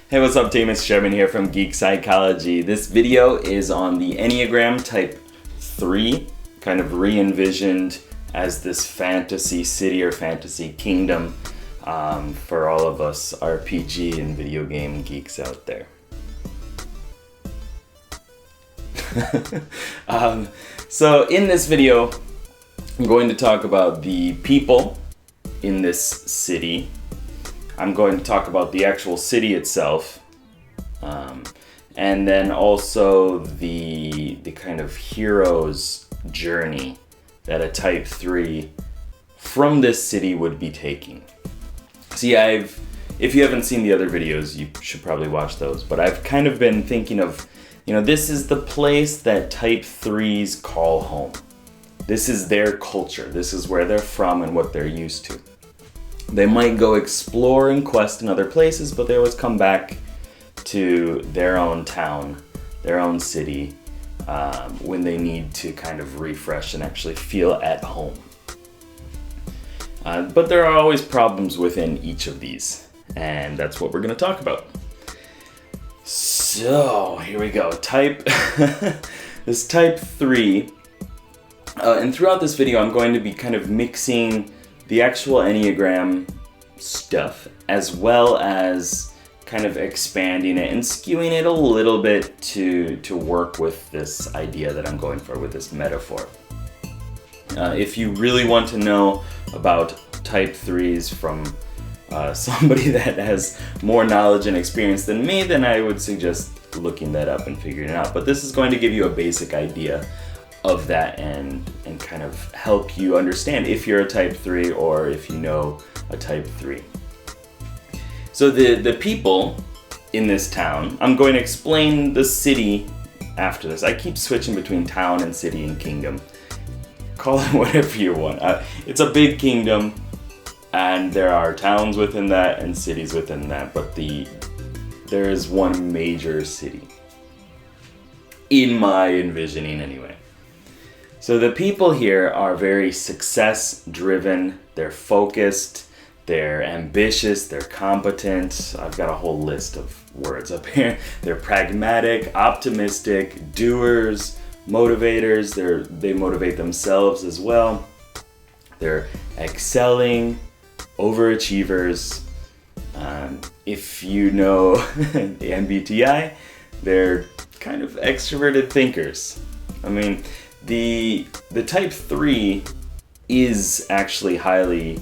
Hey, what's up team? It's Sherman here from Geek Psychology. This video is on the Enneagram type 3, kind of re-envisioned as this fantasy city or fantasy kingdom for all of us RPG and video game geeks out there. So in this video, I'm going to talk about the people in this city. I'm going to talk about the actual city itself, and then also the kind of hero's journey that a type 3 from this city would be taking. See, if you haven't seen the other videos, you should probably watch those, but I've kind of been thinking of, this is the place that type 3s call home. This is their culture. This is where they're from and what they're used to. They might go explore and quest in other places, but they always come back to their own town, their own city, when they need to kind of refresh and actually feel at home. But there are always problems within each of these, and that's what we're going to talk about. So, here we go. This type 3, and throughout this video I'm going to be kind of mixing the actual Enneagram stuff as well as kind of expanding it and skewing it a little bit to work with this idea that I'm going for, with this metaphor. If you really want to know about type 3s from somebody that has more knowledge and experience than me, then I would suggest looking that up and figuring it out. But this is going to give you a basic idea of that and kind of help you understand if you're a type 3 or if you know a type 3. So the people in this town, I'm going to explain the city after this. I keep switching between town and city and kingdom. Call it whatever you want. It's a big kingdom and there are towns within that and cities within that, but there is one major city in my envisioning anyway. So the people here are very success-driven, they're focused, they're ambitious, they're competent. I've got a whole list of words up here. They're pragmatic, optimistic, doers, motivators, they motivate themselves as well. They're excelling, overachievers. If you know the MBTI, they're kind of extroverted thinkers. I mean, the type 3 is actually highly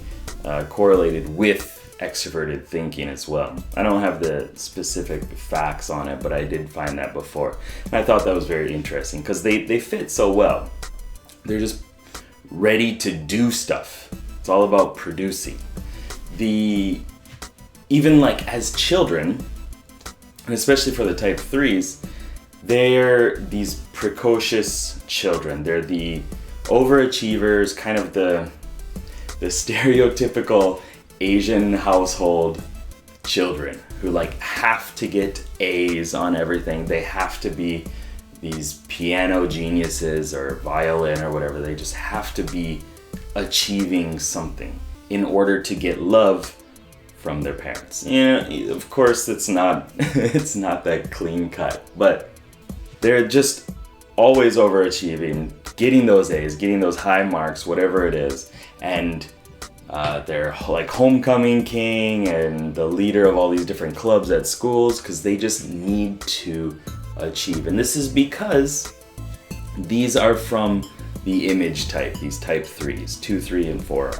correlated with extroverted thinking as well. I don't have the specific facts on it, but I did find that before. And I thought that was very interesting because they fit so well. They're just ready to do stuff. It's all about producing. Even like as children, and especially for the type 3s, they're these precocious children. They're the overachievers, kind of the stereotypical Asian household children who like have to get A's on everything. They have to be these piano geniuses or violin or whatever. They just have to be achieving something in order to get love from their parents. Of course it's not it's not that clean cut, but they're just always overachieving, getting those A's, getting those high marks, whatever it is. And they're like homecoming king and the leader of all these different clubs at schools because they just need to achieve. And this is because these are from the image type, these type 3s, 2, 3, and 4.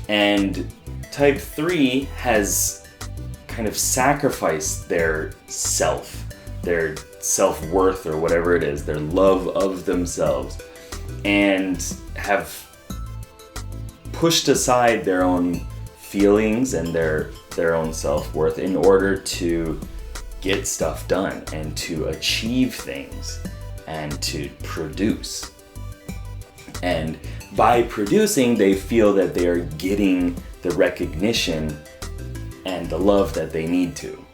And type 3 has kind of sacrificed their self-worth or whatever it is, their love of themselves, and have pushed aside their own feelings and their own self-worth in order to get stuff done and to achieve things and to produce. And by producing, they feel that they are getting the recognition and the love that they need to.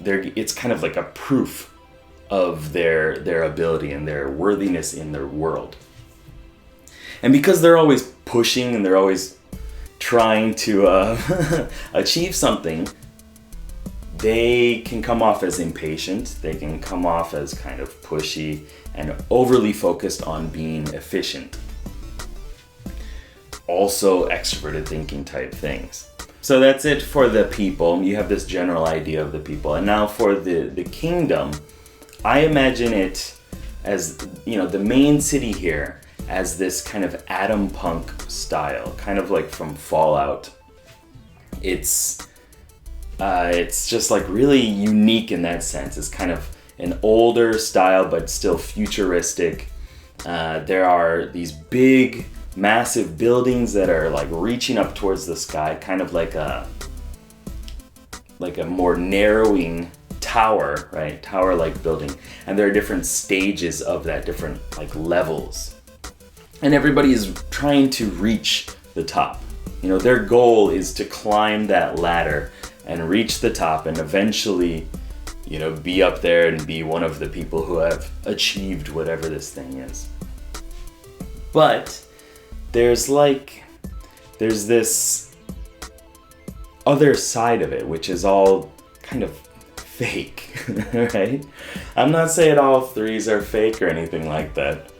It's kind of like a proof of their ability and their worthiness in their world. And because they're always pushing and they're always trying to achieve something, they can come off as impatient, they can come off as kind of pushy and overly focused on being efficient. Also extroverted thinking type things. So that's it for the people. You have this general idea of the people. And now for the kingdom, I imagine it as, the main city here as this kind of atom punk style, kind of like from Fallout. It's just like really unique in that sense. It's kind of an older style, but still futuristic. There are these big, massive buildings that are like reaching up towards the sky, kind of like a more narrowing tower, right? Tower-like building. And there are different stages of that, different like levels. And everybody is trying to reach the top. Their goal is to climb that ladder and reach the top and eventually, be up there and be one of the people who have achieved whatever this thing is. But there's this other side of it, which is all kind of fake, right? I'm not saying all threes are fake or anything like that,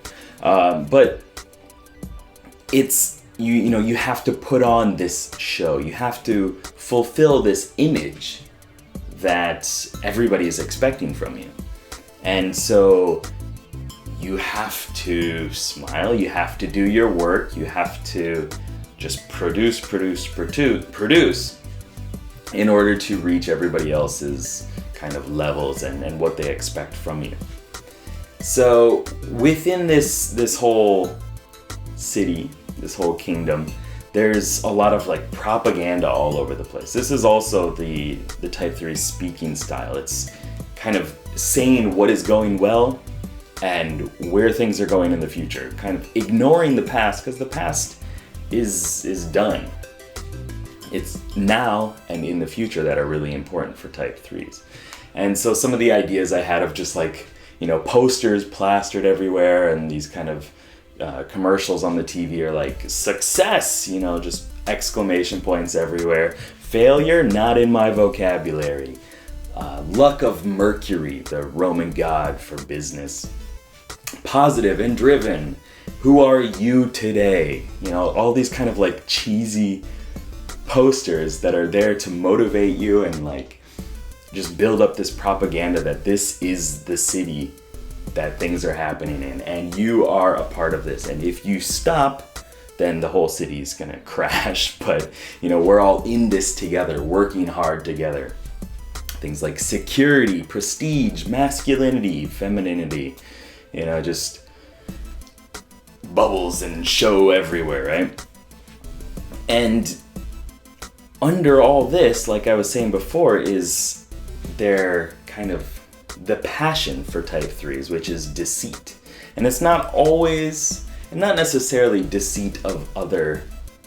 but it's, you have to put on this show. You have to fulfill this image that everybody is expecting from you. And so you have to smile, you have to do your work, you have to just produce in order to reach everybody else's kind of levels and what they expect from you. So within this whole city, this whole kingdom, there's a lot of like propaganda all over the place. This is also the type 3 speaking style. It's kind of saying what is going well and where things are going in the future, kind of ignoring the past, because the past is done. It's now and in the future that are really important for type 3s. And so some of the ideas I had of just like, posters plastered everywhere and these kind of commercials on the TV are like, success, just exclamation points everywhere. Failure, not in my vocabulary. Luck of Mercury, the Roman god for business. Positive and driven. Who are you today? All these kind of like cheesy posters that are there to motivate you and like just build up this propaganda that this is the city that things are happening in and you are a part of this. And if you stop, then the whole city is gonna crash. But we're all in this together, working hard together. Things like security, prestige, masculinity, femininity, just bubbles and show everywhere, right? And under all this, like I was saying before, is their kind of the passion for type 3s, which is deceit. And it's not necessarily deceit of other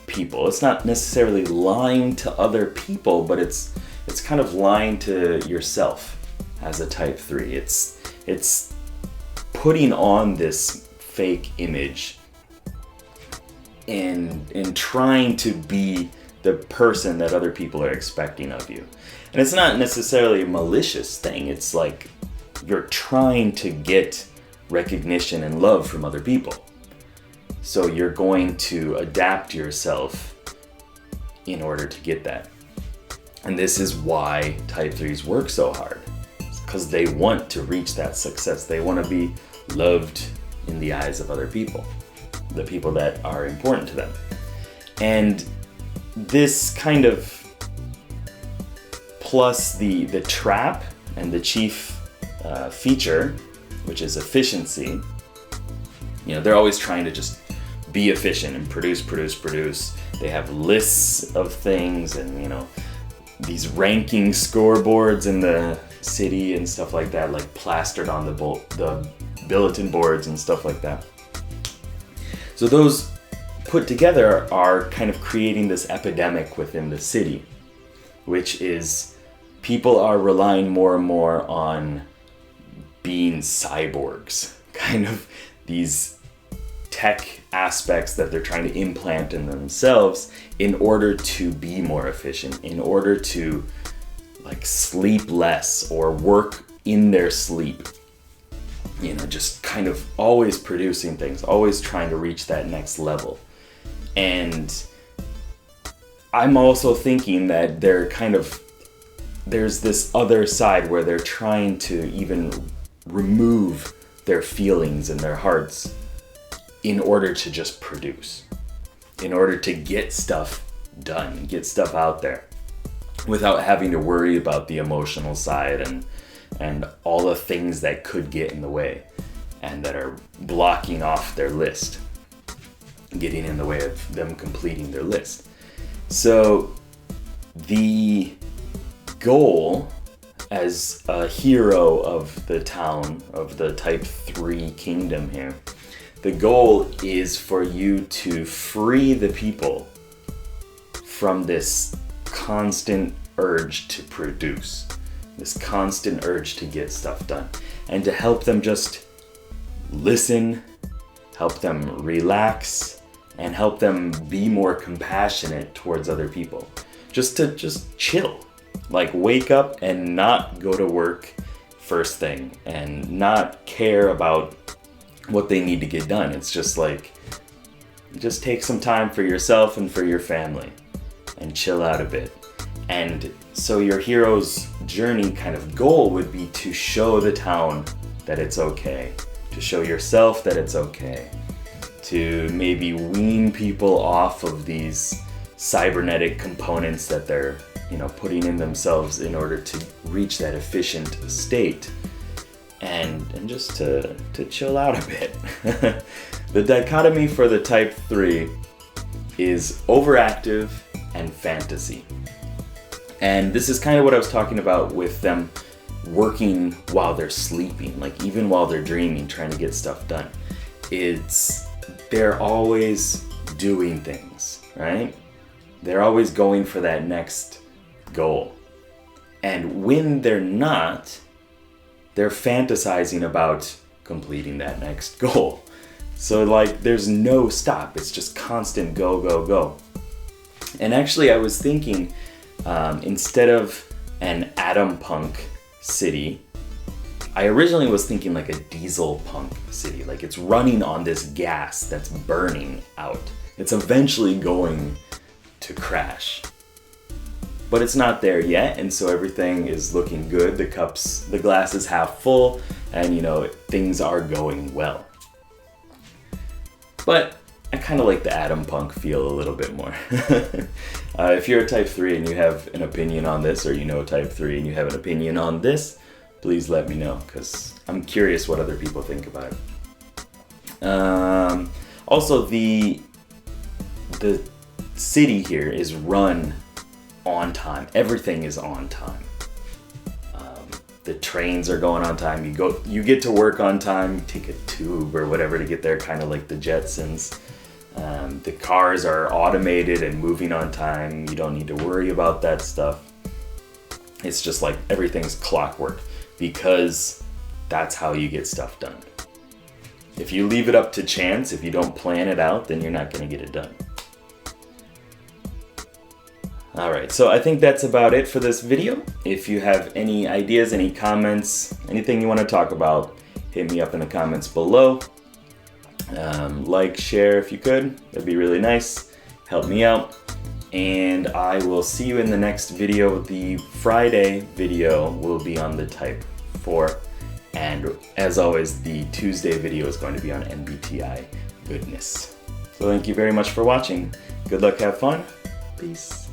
people. It's not necessarily lying to other people, but it's kind of lying to yourself as a type 3. It's putting on this fake image and trying to be the person that other people are expecting of you. And it's not necessarily a malicious thing. It's like you're trying to get recognition and love from other people. So you're going to adapt yourself in order to get that. And this is why type 3s work so hard. It's because they want to reach that success. They want to be loved in the eyes of other people, the people that are important to them. And this kind of plus the trap and the chief feature, which is efficiency. They're always trying to just be efficient and produce. They have lists of things and, these ranking scoreboards in the city and stuff like that, like plastered on the bulletin boards and stuff like that. So those put together are kind of creating this epidemic within the city, which is people are relying more and more on being cyborgs, kind of these tech aspects that they're trying to implant in themselves in order to be more efficient, in order to like sleep less or work in their sleep. You know, just kind of always producing things, always trying to reach that next level. And I'm also thinking that there's this other side where they're trying to even remove their feelings and their hearts in order to just produce, in order to get stuff done, get stuff out there without having to worry about the emotional side and all the things that could get in the way and that are blocking off their list, getting in the way of them completing their list. So the goal as a hero of the town, of the type 3 kingdom here, the goal is for you to free the people from this constant urge to produce, this constant urge to get stuff done, and to help them just listen, help them relax, and help them be more compassionate towards other people. Just chill, like wake up and not go to work first thing and not care about what they need to get done. It's just like, just take some time for yourself and for your family and chill out a bit. And so your hero's journey kind of goal would be to show the town that it's okay, to show yourself that it's okay, to maybe wean people off of these cybernetic components that they're, you know, putting in themselves in order to reach that efficient state, and just to chill out a bit. The dichotomy for the type 3 is overactive and fantasy. And this is kind of what I was talking about with them working while they're sleeping, like even while they're dreaming, trying to get stuff done. They're always doing things, right? They're always going for that next goal. And when they're not, they're fantasizing about completing that next goal. So like there's no stop. It's just constant go, go, go. And actually I was thinking, instead of an atom punk city, I originally was thinking like a diesel punk city. Like it's running on this gas that's burning out. It's eventually going to crash. But it's not there yet, and so everything is looking good. The glass is half full, and you know, things are going well. But I kind of like the atom punk feel a little bit more. If you're a type 3 and you have an opinion on this, or you know type 3 and you have an opinion on this, please let me know, because I'm curious what other people think about it. Also, the city here is run on time. Everything is on time. The trains are going on time. You get to work on time. You take a tube or whatever to get there, kind of like the Jetsons. The cars are automated and moving on time. You don't need to worry about that stuff. It's just like everything's clockwork, because that's how you get stuff done. If you leave it up to chance, if you don't plan it out, then you're not going to get it done. Alright, so I think that's about it for this video. If you have any ideas, any comments, anything you want to talk about, hit me up in the comments below. Like, share if you could, that'd be really nice. Help me out. And I will see you in the next video. The Friday video will be on the type 4. And as always, the Tuesday video is going to be on MBTI goodness. So thank you very much for watching. Good luck, have fun. Peace.